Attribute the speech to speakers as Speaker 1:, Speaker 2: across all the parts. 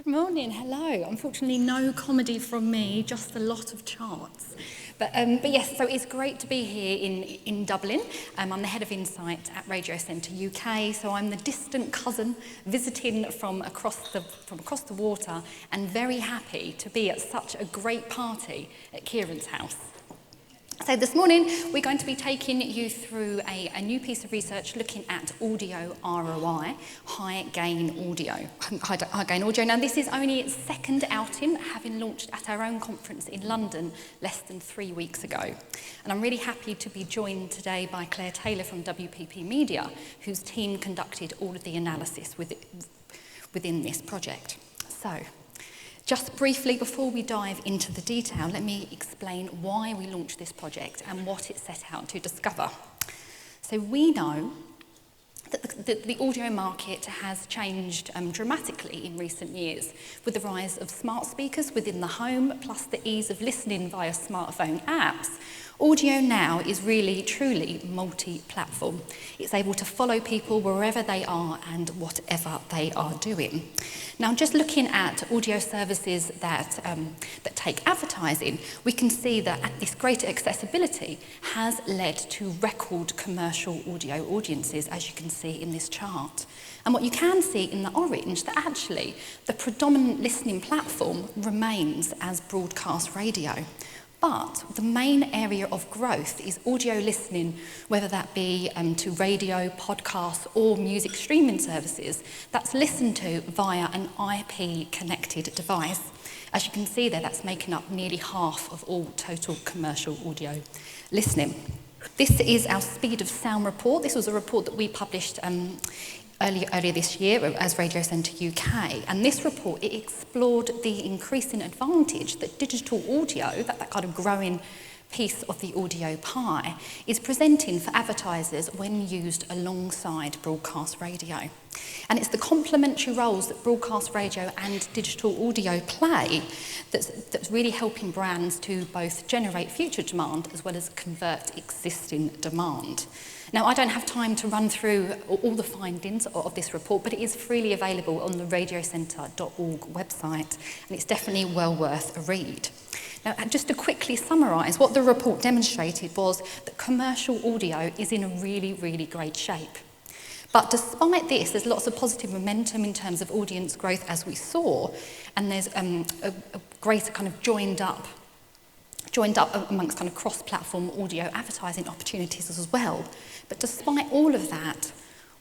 Speaker 1: Good morning, hello. Unfortunately, no comedy from me, just a lot of charts. But yes, so it's great to be here in Dublin. I'm the head of Insight at Radio Centre UK, so I'm the distant cousin visiting from across the water, and very happy to be at such a great party at Kieran's house. So this morning, we're going to be taking you through a new piece of research looking at audio ROI, high gain audio. Now, this is only its second outing, having launched at our own conference in London less than 3 weeks ago. And I'm really happy to be joined today by Claire Taylor from WPP Media, whose team conducted all of the analysis within this project. So, just briefly, before we dive into the detail, let me explain why we launched this project and what it set out to discover. So we know that the audio market has changed dramatically in recent years, with the rise of smart speakers within the home, plus the ease of listening via smartphone apps. Audio now is really, truly multi-platform. It's able to follow people wherever they are and whatever they are doing. Now, just looking at audio services that take advertising, we can see that this greater accessibility has led to record commercial audio audiences, as you can see in this chart. And what you can see in the orange, that actually the predominant listening platform remains as broadcast radio. But the main area of growth is audio listening, whether that be to radio, podcasts, or music streaming services, that's listened to via an IP-connected device. As you can see there, that's making up nearly half of all total commercial audio listening. This is our speed of sound report. This was a report that we published earlier this year as Radio Centre UK, and this report, it explored the increasing advantage that digital audio, that kind of growing piece of the audio pie, is presenting for advertisers when used alongside broadcast radio. And it's the complementary roles that broadcast radio and digital audio play that's really helping brands to both generate future demand as well as convert existing demand. Now, I don't have time to run through all the findings of this report, but it is freely available on the radiocentre.org website, and it's definitely well worth a read. Now, just to quickly summarise, what the report demonstrated was that commercial audio is in a really, really great shape. But despite this, there's lots of positive momentum in terms of audience growth, as we saw, and there's a greater kind of joined up amongst kind of cross-platform audio advertising opportunities as well. But despite all of that,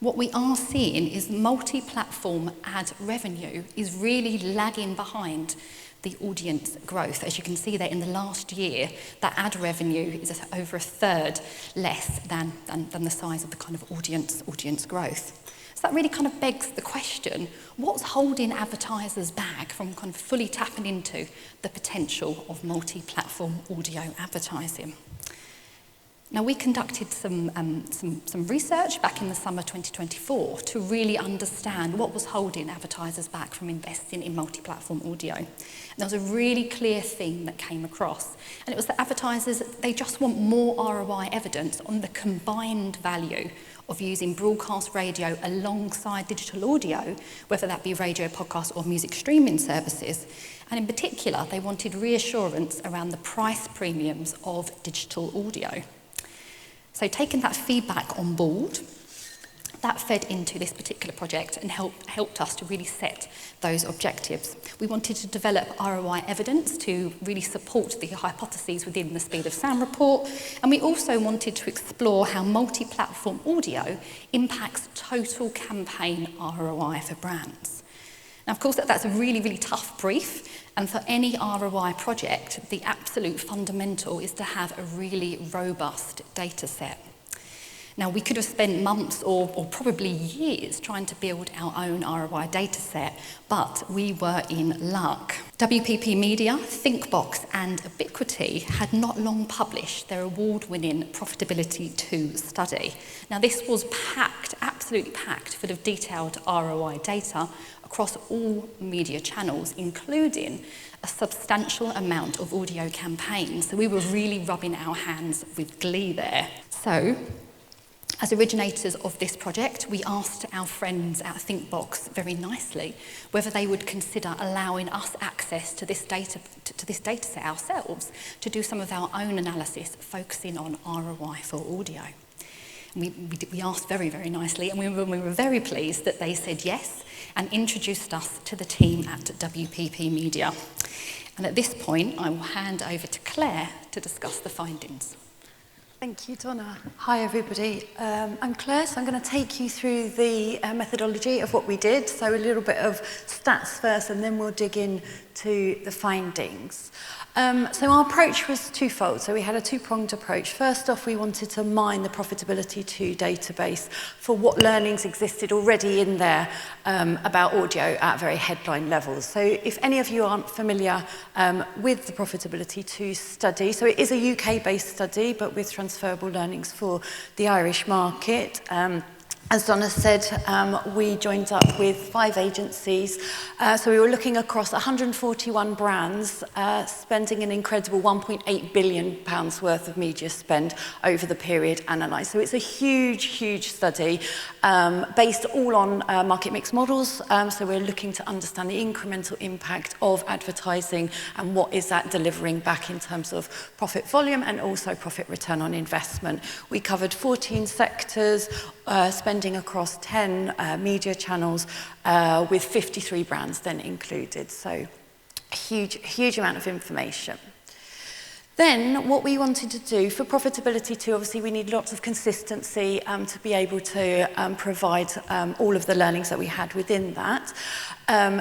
Speaker 1: what we are seeing is multi-platform ad revenue is really lagging behind the audience growth. As you can see there, in the last year, that ad revenue is over a third less than the size of the kind of audience growth. So that really kind of begs the question, what's holding advertisers back from kind of fully tapping into the potential of multi-platform audio advertising? Now, we conducted some research back in the summer 2024 to really understand what was holding advertisers back from investing in multi-platform audio. And there was a really clear theme that came across, and it was that advertisers, they just want more ROI evidence on the combined value of using broadcast radio alongside digital audio, whether that be radio, podcast, or music streaming services. And in particular, they wanted reassurance around the price premiums of digital audio. So taking that feedback on board, that fed into this particular project and helped us to really set those objectives. We wanted to develop ROI evidence to really support the hypotheses within the speed of sound report, and we also wanted to explore how multi-platform audio impacts total campaign ROI for brands. Now, of course, that's a really, really tough brief, and for any ROI project, the absolute fundamental is to have a really robust data set. Now, we could have spent months or probably years trying to build our own ROI data set, but we were in luck. WPP Media, ThinkBox and Ubiquity had not long published their award-winning Profitability 2 study. Now, this was packed, absolutely packed, full of detailed ROI data across all media channels, including a substantial amount of audio campaigns. So we were really rubbing our hands with glee there. So As originators of this project, we asked our friends at ThinkBox very nicely whether they would consider allowing us access to this data set ourselves to do some of our own analysis, focusing on ROI for audio. We asked very, very nicely, and we were very pleased that they said yes and introduced us to the team at WPP Media. And at this point, I will hand over to Claire to discuss the findings.
Speaker 2: Thank you, Donna. Hi, everybody. I'm Claire, so I'm going to take you through the methodology of what we did. So a little bit of stats first, and then we'll dig into the findings. So our approach was twofold. So we had a two-pronged approach. First off, we wanted to mine the Profitability 2 database for what learnings existed already in there about audio at very headline levels. So if any of you aren't familiar with the Profitability 2 study, so it is a UK-based study, but with transferable learnings for the Irish market. As Donna said, we joined up with 5 agencies. So we were looking across 141 brands, spending an incredible £1.8 billion worth of media spend over the period analysed. So it's a huge, huge study based all on market mix models. So we're looking to understand the incremental impact of advertising and what is that delivering back in terms of profit volume and also profit return on investment. We covered 14 sectors, spending across 10 media channels with 53 brands then included. So a huge amount of information. Then what we wanted to do for Profitability 2, obviously we need lots of consistency to be able to provide all of the learnings that we had within that.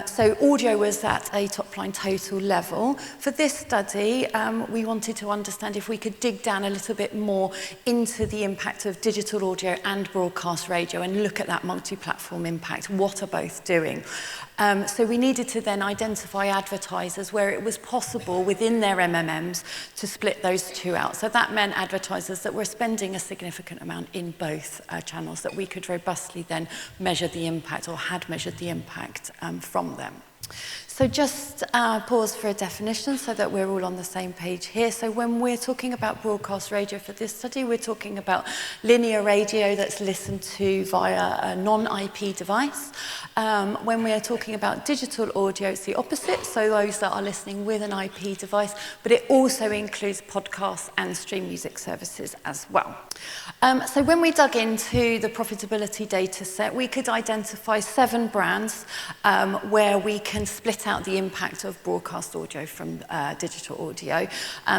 Speaker 2: So audio was at a top line total level. For this study, we wanted to understand if we could dig down a little bit more into the impact of digital audio and broadcast radio and look at that multi-platform impact. What are both doing? So we needed to then identify advertisers where it was possible within their MMMs to split those two out. So that meant advertisers that were spending a significant amount in both channels that we could robustly then measure the impact or had measured the impact from them. So just pause for a definition so that we're all on the same page here. So when we're talking about broadcast radio for this study, we're talking about linear radio that's listened to via a non-IP device. When we're talking about digital audio, it's the opposite. So those that are listening with an IP device, but it also includes podcasts and stream music services as well. So when we dug into the profitability data set, we could identify 7 brands where we can split out the impact of broadcast audio from digital audio.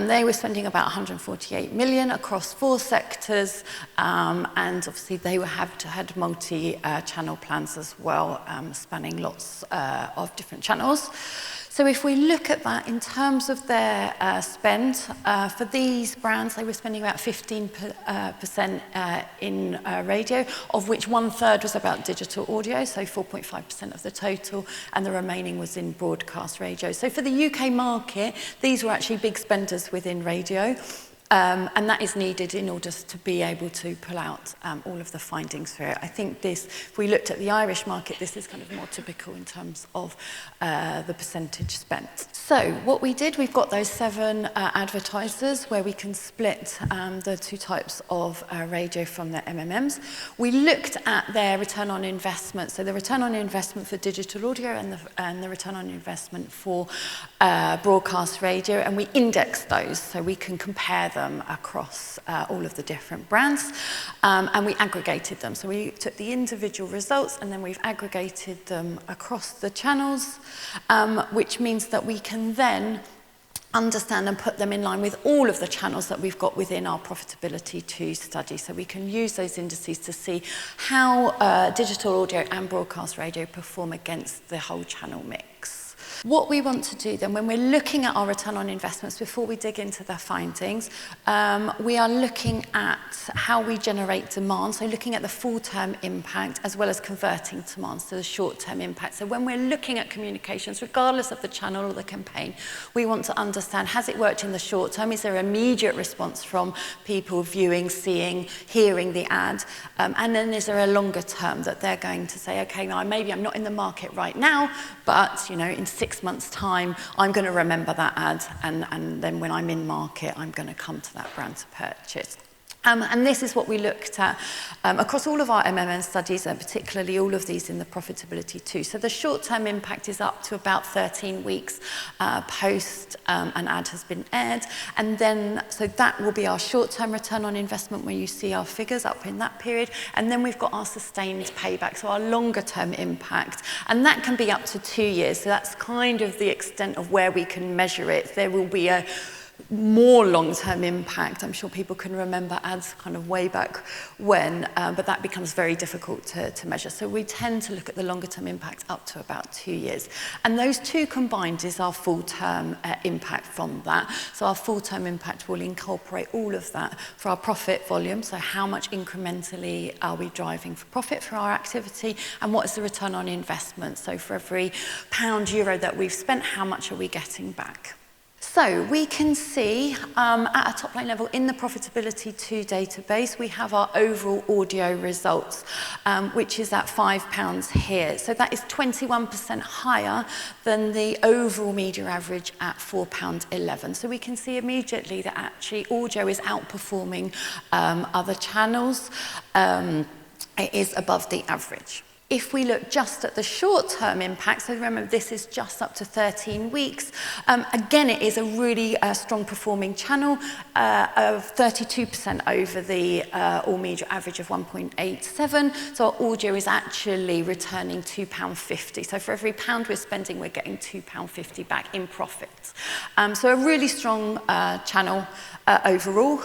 Speaker 2: They were spending about 148 million across 4 sectors, and obviously they had multi-channel plans as well, spanning lots of different channels. So if we look at that in terms of their spend, for these brands, they were spending about 15% in radio, of which 1/3 was about digital audio, so 4.5% of the total, and the remaining was in broadcast radio. So for the UK market, these were actually big spenders within radio. And that is needed in order to be able to pull out all of the findings for it. I think this, if we looked at the Irish market, this is kind of more typical in terms of the percentage spent. So what we did, we've got those 7 advertisers where we can split the 2 types of radio from their MMMs. We looked at their return on investment, so the return on investment for digital audio and the return on investment for broadcast radio, and we indexed those so we can compare them across all of the different brands, and we aggregated them. So we took the individual results and then we've aggregated them across the channels, which means that we can then understand and put them in line with all of the channels that we've got within our Profitability 2 study. So we can use those indices to see how digital audio and broadcast radio perform against the whole channel mix. What we want to do then, when we're looking at our return on investments, before we dig into the findings, we are looking at how we generate demand, so looking at the full-term impact as well as converting demands to the short-term impact. So when we're looking at communications, regardless of the channel or the campaign, we want to understand, has it worked in the short term? Is there immediate response from people viewing, seeing, hearing the ad? And then is there a longer term that they're going to say, okay, now maybe I'm not in the market right now, but in 6 months' time, I'm going to remember that ad, and then when I'm in market, I'm going to come to that brand to purchase. And this is what we looked at across all of our MMN studies, and particularly all of these in the profitability too. So the short-term impact is up to about 13 weeks post an ad has been aired. And then, so that will be our short-term return on investment when you see our figures up in that period. And then we've got our sustained payback, so our longer-term impact. And that can be up to 2 years. So that's kind of the extent of where we can measure it. There will be a more long-term impact. I'm sure people can remember ads kind of way back when, but that becomes very difficult to measure. So we tend to look at the longer-term impact up to about 2 years. And those two combined is our full-term impact from that. So our full-term impact will incorporate all of that for our profit volume, so how much incrementally are we driving for profit for our activity, and what is the return on investment? So for every pound, euro that we've spent, how much are we getting back? So we can see at a top line level in the Profitability 2 database, we have our overall audio results, which is at £5 here. So that is 21% higher than the overall media average at £4.11. So we can see immediately that actually audio is outperforming other channels. It is above the average. If we look just at the short-term impact, so remember this is just up to 13 weeks, again it is a really strong performing channel of 32% over the all media average of 1.87. So our audio is actually returning £2.50. So for every pound we're spending, we're getting £2.50 back in profit. So a really strong channel overall,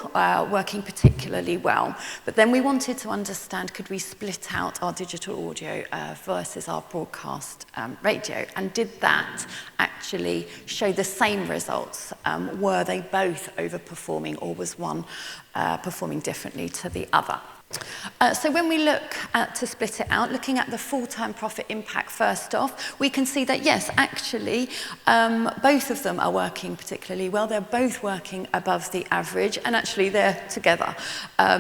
Speaker 2: working particularly well. But then we wanted to understand, could we split out our digital audio versus our broadcast radio, and did that actually show the same results? Were they both overperforming, or was one performing differently to the other? So when we look to split it out, looking at the full-term profit impact first off, we can see that yes, actually, both of them are working particularly well. They're both working above the average, and actually they're together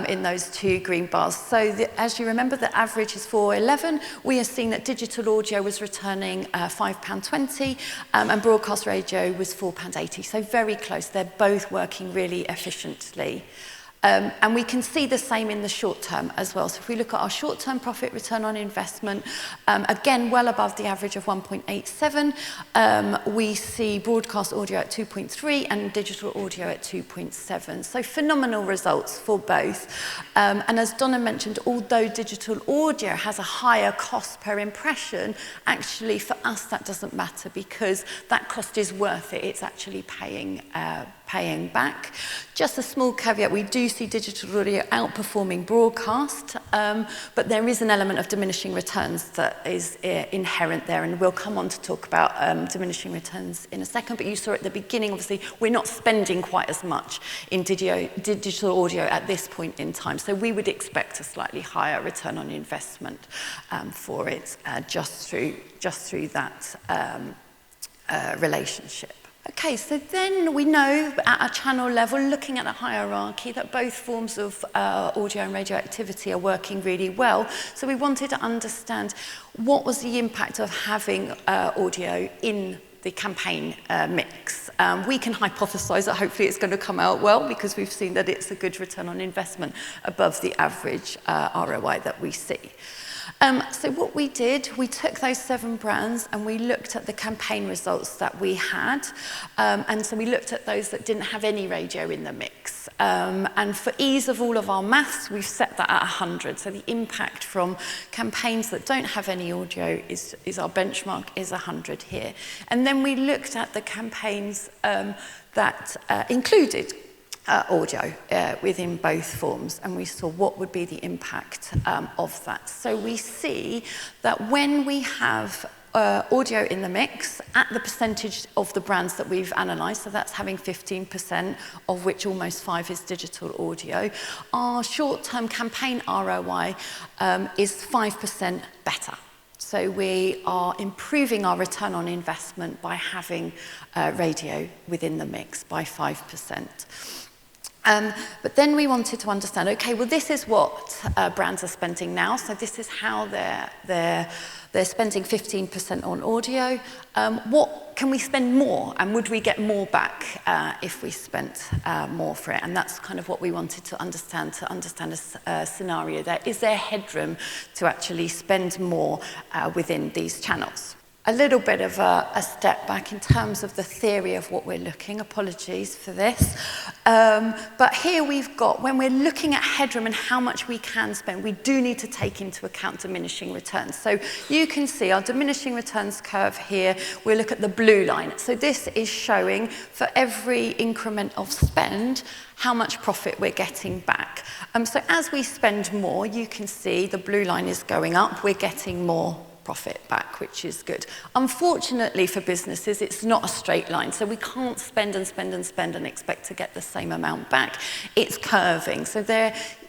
Speaker 2: in those two green bars. So as you remember, the average is £4.11. We have seen that digital audio was returning £5.20, and broadcast radio was £4.80. So very close. They're both working really efficiently. And we can see the same in the short term as well. So if we look at our short-term profit return on investment, again, well above the average of 1.87, we see broadcast audio at 2.3 and digital audio at 2.7. So phenomenal results for both. And as Donna mentioned, although digital audio has a higher cost per impression, actually for us that doesn't matter because that cost is worth it. It's actually paying back. Just a small caveat, we do see digital audio outperforming broadcast, but there is an element of diminishing returns that is inherent there, and we'll come on to talk about diminishing returns in a second, but you saw at the beginning, obviously, we're not spending quite as much in digital audio at this point in time, so we would expect a slightly higher return on investment for it just through that relationship. Okay, so then we know at a channel level, looking at a hierarchy, that both forms of audio and radio activity are working really well. So we wanted to understand what was the impact of having audio in the campaign mix. We can hypothesize that hopefully it's going to come out well because we've seen that it's a good return on investment above the average ROI that we see. So what we did, we took those 7 brands and we looked at the campaign results that we had. And so we looked at those that didn't have any radio in the mix. And for ease of all of our maths, we've set that at 100. So the impact from campaigns that don't have any audio is our benchmark, is 100 here. And then we looked at the campaigns that included audio within both forms, and we saw what would be the impact of that. So we see that when we have audio in the mix at the percentage of the brands that we've analysed, so that's having 15%, of which almost 5 is digital audio, our short-term campaign ROI is 5% better. So we are improving our return on investment by having radio within the mix by 5%. But then we wanted to understand, okay, well, this is what brands are spending now. So this is how they're spending 15% on audio. What can we spend more? And would we get more back if we spent more for it? And that's kind of what we wanted to understand a scenario there. Is there headroom to actually spend more within these channels? A little bit of a step back in terms of the theory of what we're looking. Apologies for this. But here we've got, when we're looking at headroom and how much we can spend, we do need to take into account diminishing returns. So you can see our diminishing returns curve here. We look at the blue line. So this is showing for every increment of spend, how much profit we're getting back. So as we spend more, you can see the blue line is going up. We're getting more profit back, which is good. Unfortunately for businesses, it's not a straight line, so we can't spend and spend and spend and expect to get the same amount back. It's curving, so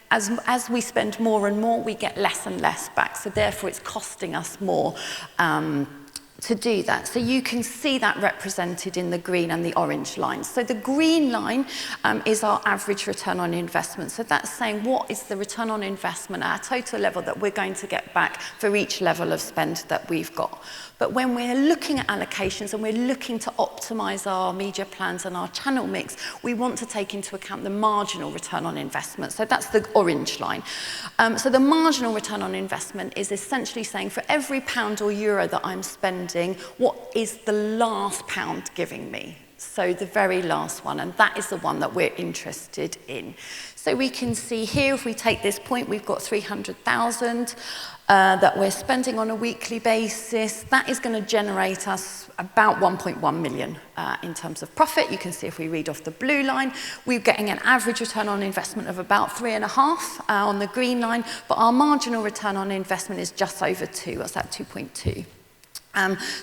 Speaker 2: as we spend more and more, we get less and less back, so therefore it's costing us more to do that. So you can see that represented in the green and the orange lines. So the green line is our average return on investment. So that's saying what is the return on investment at a total level that we're going to get back for each level of spend that we've got. But when we're looking at allocations and we're looking to optimize our media plans and our channel mix, we want to take into account the marginal return on investment. So that's the orange line. So the marginal return on investment is essentially saying for every pound or euro that I'm spending, what is the last pound giving me? So the very last one, and that is the one that we're interested in. So we can see here, if we take this point, we've got 300,000 that we're spending on a weekly basis. That is going to generate us about 1.1 million in terms of profit. You can see if we read off the blue line, we're getting an average return on investment of about 3.5 on the green line, but our marginal return on investment is just over 2. What's that, 2.2?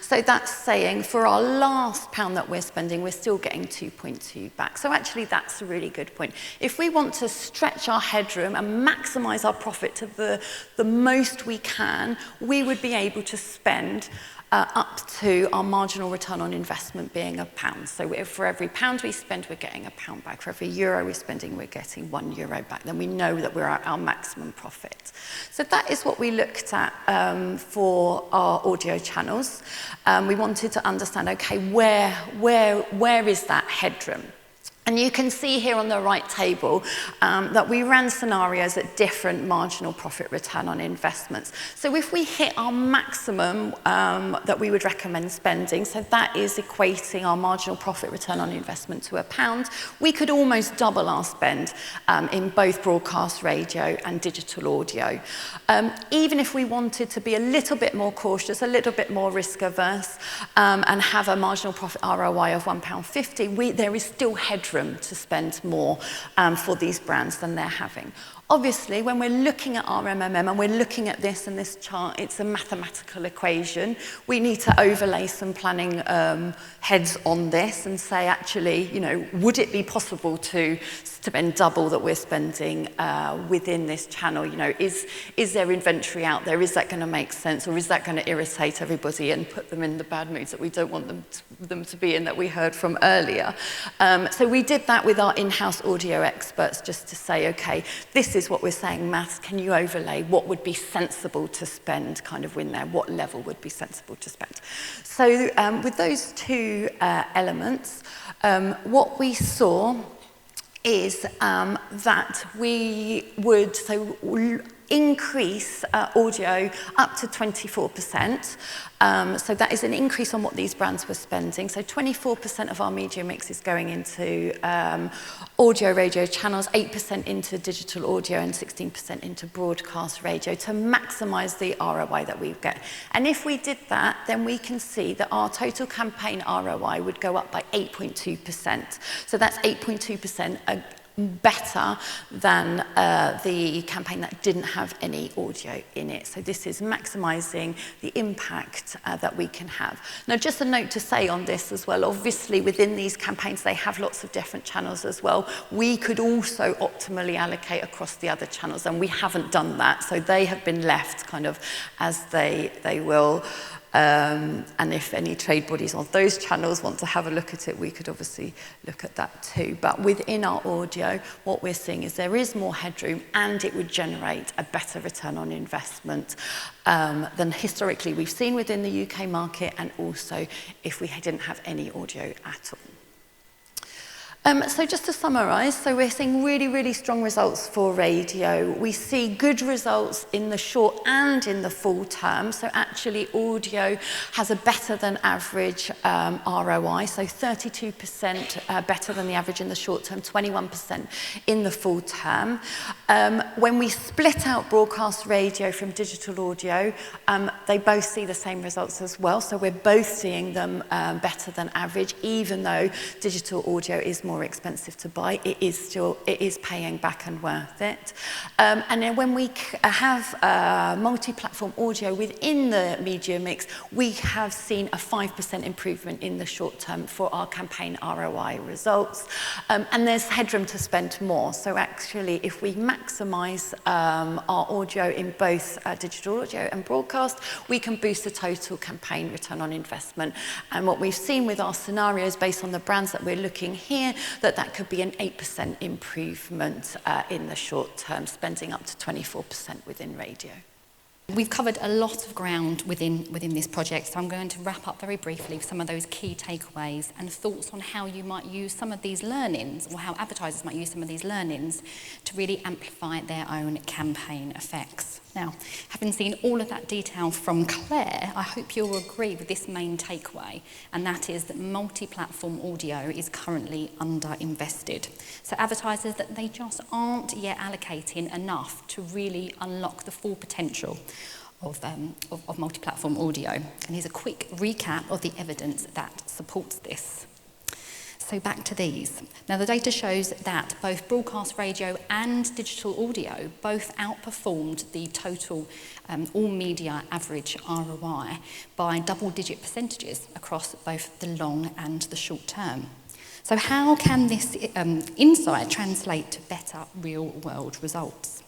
Speaker 2: So that's saying for our last pound that we're spending, we're still getting 2.2 back. So actually that's a really good point. If we want to stretch our headroom and maximize our profit to the most we can, we would be able to spend up to our marginal return on investment being £1. So if for every pound we spend, we're getting £1 back. For every euro we're spending, we're getting €1 back. Then we know that we're at our maximum profit. So that is what we looked at for our audio channels. We wanted to understand, okay, where is that headroom? And you can see here on the right table that we ran scenarios at different marginal profit return on investments. So if we hit our maximum that we would recommend spending, so that is equating our marginal profit return on investment to £1, we could almost double our spend in both broadcast radio and digital audio. Even if we wanted to be a little bit more cautious, a little bit more risk averse, and have a marginal profit ROI of £1.50, there is still headroom to spend more for these brands than they're having. Obviously, when we're looking at our MMM and we're looking at this and this chart, it's a mathematical equation. We need to overlay some planning heads on this and say, actually, you know, would it be possible to spend double that we're spending within this channel? You know, is there inventory out there? Is that going to make sense, or is that going to irritate everybody and put them in the bad moods that we don't want them to be in, that we heard from earlier? So we did that with our in-house audio experts, just to say, okay, this is what we're saying, maths, can you overlay what would be sensible to spend kind of in there? What level would be sensible to spend? So with those two elements, what we saw is that we would increase audio up to 24%. So that is an increase on what these brands were spending. So 24% of our media mix is going into audio radio channels, 8% into digital audio, and 16% into broadcast radio to maximize the ROI that we get. And if we did that, then we can see that our total campaign ROI would go up by 8.2%. So that's 8.2% better than the campaign that didn't have any audio in it. So this is maximizing the impact that we can have. Now, just a note to say on this as well, obviously within these campaigns, they have lots of different channels as well. We could also optimally allocate across the other channels, and we haven't done that. So they have been left kind of as they will And if any trade bodies on those channels want to have a look at it, we could obviously look at that too. But within our audio, what we're seeing is there is more headroom, and it would generate a better return on investment than historically we've seen within the UK market, and also if we didn't have any audio at all. So just to summarise, so we're seeing really, really strong results for radio. We see good results in the short and in the full term. So actually audio has a better than average ROI, so 32% better than the average in the short term, 21% in the full term. When we split out broadcast radio from digital audio, they both see the same results as well. So we're both seeing them better than average, even though digital audio is more expensive to buy. It is paying back and worth it. And then when we have multi-platform audio within the media mix, we have seen a 5% improvement in the short term for our campaign ROI results. And there's headroom to spend more. So actually, if we maximise our audio in both digital audio and broadcast, we can boost the total campaign return on investment. And what we've seen with our scenarios based on the brands that we're looking here, that could be an 8% improvement in the short term, spending up to 24% within radio.
Speaker 1: We've covered a lot of ground within this project, so I'm going to wrap up very briefly with some of those key takeaways and thoughts on how you might use some of these learnings, or how advertisers might use some of these learnings to really amplify their own campaign effects. Now, having seen all of that detail from Claire, I hope you'll agree with this main takeaway, and that is that multi-platform audio is currently underinvested. So advertisers, that they just aren't yet allocating enough to really unlock the full potential of multi-platform audio. And here's a quick recap of the evidence that supports this. So back to these. Now the data shows that both broadcast radio and digital audio both outperformed the total all media average ROI by double-digit percentages across both the long and the short term. So how can this insight translate to better real-world results?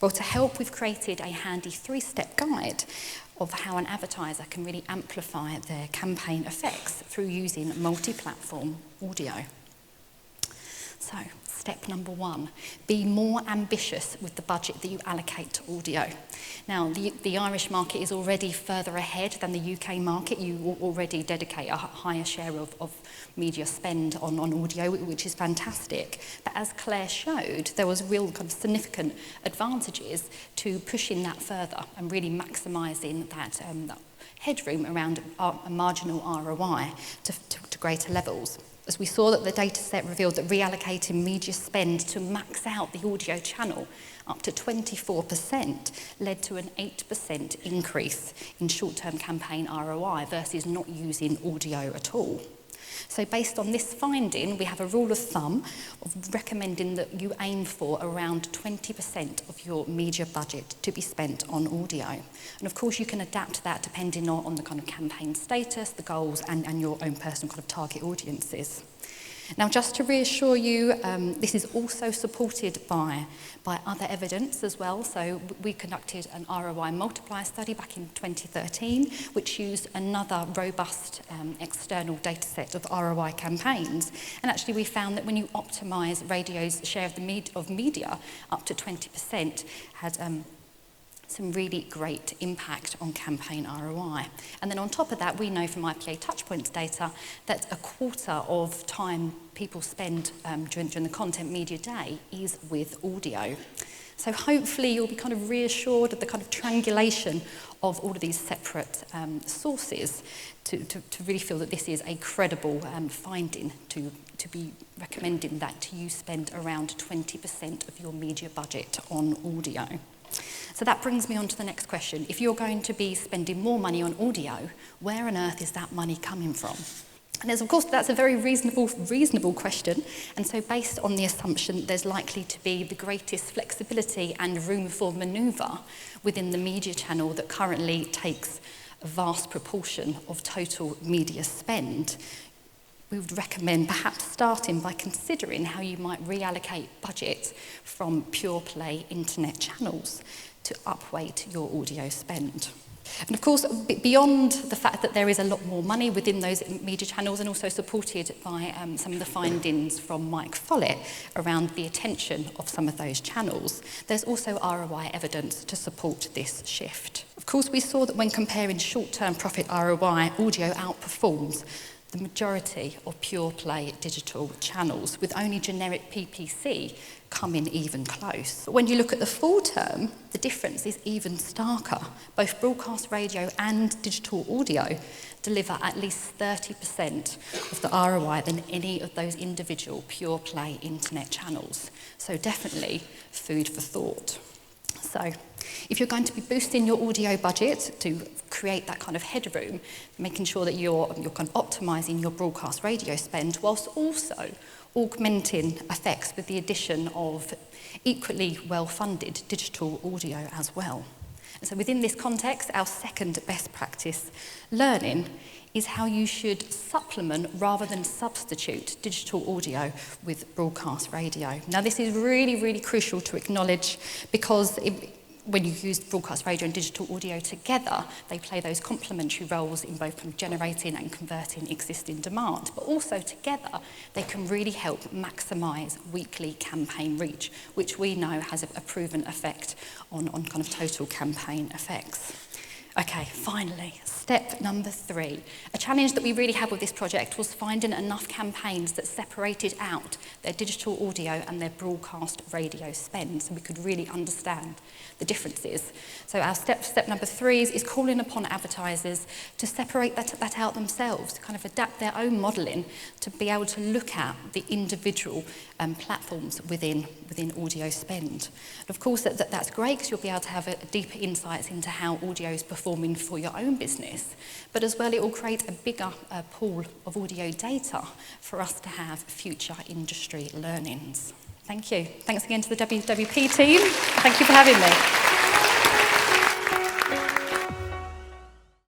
Speaker 1: Well, to help, we've created a handy 3-step guide of how an advertiser can really amplify their campaign effects through using multi-platform audio. So, step number 1, be more ambitious with the budget that you allocate to audio. Now, the Irish market is already further ahead than the UK market. You already dedicate a higher share of media spend on audio, which is fantastic. But as Claire showed, there was real kind of significant advantages to pushing that further and really maximising that headroom around a marginal ROI to greater levels. As we saw that the data set revealed that reallocating media spend to max out the audio channel up to 24% led to an 8% increase in short-term campaign ROI versus not using audio at all. So based on this finding, we have a rule of thumb of recommending that you aim for around 20% of your media budget to be spent on audio. And of course, you can adapt that depending on the kind of campaign status, the goals, and your own personal kind of target audiences. Now, just to reassure you, this is also supported by other evidence as well. So we conducted an ROI multiplier study back in 2013, which used another robust external data set of ROI campaigns. And actually, we found that when you optimise radio's share of media up to 20%, had some really great impact on campaign ROI. And then on top of that, we know from IPA Touchpoints data that a quarter of time people spend during the content media day is with audio. So hopefully you'll be kind of reassured of the kind of triangulation of all of these separate sources to really feel that this is a credible finding to be recommending that you spend around 20% of your media budget on audio. So that brings me on to the next question. If you're going to be spending more money on audio, where on earth is that money coming from? And of course, that's a very reasonable question. And so based on the assumption there's likely to be the greatest flexibility and room for manoeuvre within the media channel that currently takes a vast proportion of total media spend, we would recommend perhaps starting by considering how you might reallocate budget from pure play internet channels to upweight your audio spend. And of course, beyond the fact that there is a lot more money within those media channels, and also supported by some of the findings from Mike Follett around the attention of some of those channels, there's also ROI evidence to support this shift. Of course, we saw that when comparing short-term profit ROI, audio outperforms the majority of pure play digital channels, with only generic PPC coming even close. But when you look at the full term, the difference is even starker. Both broadcast radio and digital audio deliver at least 30% of the ROI than any of those individual pure play internet channels. So definitely food for thought. So if you're going to be boosting your audio budget to create that kind of headroom, making sure that you're kind of optimising your broadcast radio spend, whilst also augmenting effects with the addition of equally well-funded digital audio as well. And so within this context, our second best practice learning is how you should supplement rather than substitute digital audio with broadcast radio. Now, this is really, really crucial to acknowledge, because when you use broadcast radio and digital audio together, they play those complementary roles in both kind of generating and converting existing demand. But also together, they can really help maximise weekly campaign reach, which we know has a proven effect on kind of total campaign effects. Okay, finally, step number 3. A challenge that we really had with this project was finding enough campaigns that separated out their digital audio and their broadcast radio spend, so we could really understand the differences. So our step number 3 is calling upon advertisers to separate that out themselves, to kind of adapt their own modelling to be able to look at the individual platforms within audio spend. And of course, that's great, because you'll be able to have deeper insights into how audio is performing for your own business, but as well it will create a bigger pool of audio data for us to have future industry learnings. Thank you. Thanks again to the WWP team. Thank you for having me.